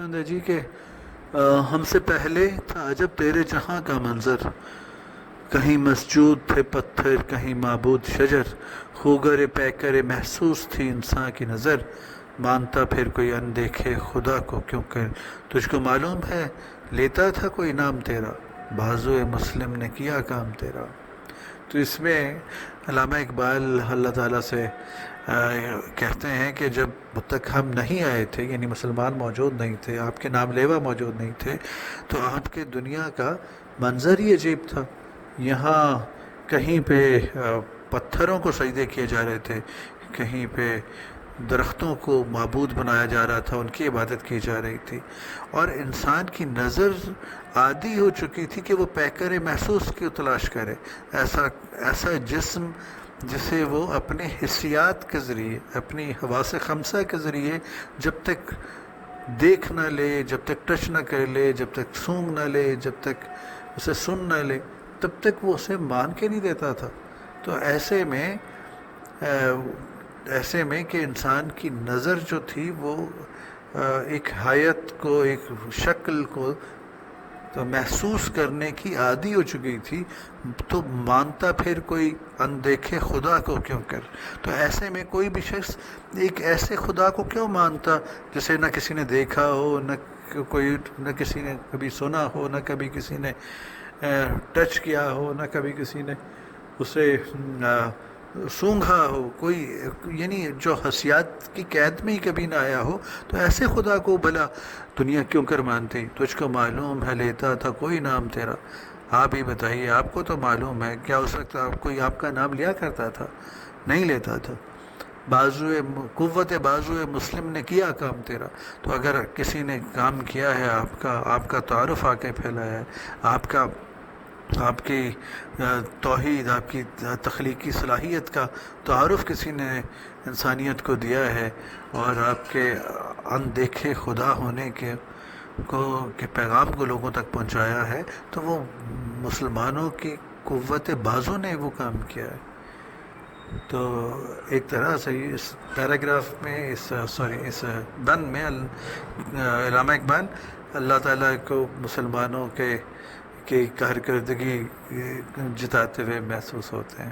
پسند ہے جی کہ ہم سے پہلے تھا عجب تیرے جہاں کا منظر، کہیں مسجود تھے پتھر کہیں معبود شجر، خوگر پیکر محسوس تھی انسان کی نظر، مانتا پھر کوئی اندیکھے خدا کو کیوں کر، تجھ کو معلوم ہے لیتا تھا کوئی نام تیرا، بازو مسلم نے کیا کام تیرا۔ تو اس میں علامہ اقبال اللہ تعالیٰ سے کہتے ہیں کہ جب تک ہم نہیں آئے تھے، یعنی مسلمان موجود نہیں تھے، آپ کے نام لیوا موجود نہیں تھے، تو آپ کے دنیا کا منظر ہی عجیب تھا۔ یہاں کہیں پہ پتھروں کو سجدے کیے جا رہے تھے، کہیں پہ درختوں کو معبود بنایا جا رہا تھا، ان کی عبادت کی جا رہی تھی، اور انسان کی نظر عادی ہو چکی تھی کہ وہ پیکر محسوس کی تلاش کرے، ایسا جسم جسے وہ اپنے حسیات کے ذریعے، اپنی حواس خمسہ کے ذریعے جب تک دیکھ نہ لے، جب تک ٹچ نہ کر لے، جب تک سونگ نہ لے، جب تک اسے سن نہ لے، تب تک وہ اسے مان کے نہیں دیتا تھا۔ تو ایسے میں کہ انسان کی نظر جو تھی وہ ایک حیت کو، ایک شکل کو تو محسوس کرنے کی عادی ہو چکی تھی، تو مانتا پھر کوئی اندیکھے خدا کو کیوں کر۔ تو ایسے میں کوئی بھی شخص ایک ایسے خدا کو کیوں مانتا جسے نہ کسی نے دیکھا ہو، نہ کسی نے کبھی سنا ہو، نہ کبھی کسی نے ٹچ کیا ہو، نہ کبھی کسی نے اسے سونگھا ہو، کوئی یعنی جو حسیات کی قید میں ہی کبھی نہ آیا ہو، تو ایسے خدا کو بھلا دنیا کیوں کر مانتی؟ تجھ کو معلوم ہے لیتا تھا کوئی نام تیرا۔ آپ ہی بتائیے، آپ کو تو معلوم ہے، کیا اس وقت کوئی آپ کا نام لیا کرتا تھا؟ نہیں لیتا تھا۔ بازو مسلم نے کیا کام تیرا۔ تو اگر کسی نے کام کیا ہے آپ کا تعارف آ کے پھیلایا ہے، آپ کی توحید، آپ کی تخلیقی صلاحیت کا تعارف کسی نے انسانیت کو دیا ہے، اور آپ کے اندیکھے خدا ہونے کے پیغام کو لوگوں تک پہنچایا ہے، تو وہ مسلمانوں کی قوت بازو نے وہ کام کیا ہے۔ تو ایک طرح سے اس پیراگراف میں اس بند میں علامہ اقبال اللہ تعالیٰ کو مسلمانوں کی کارکردگی جتاتے ہوئے محسوس ہوتے ہیں۔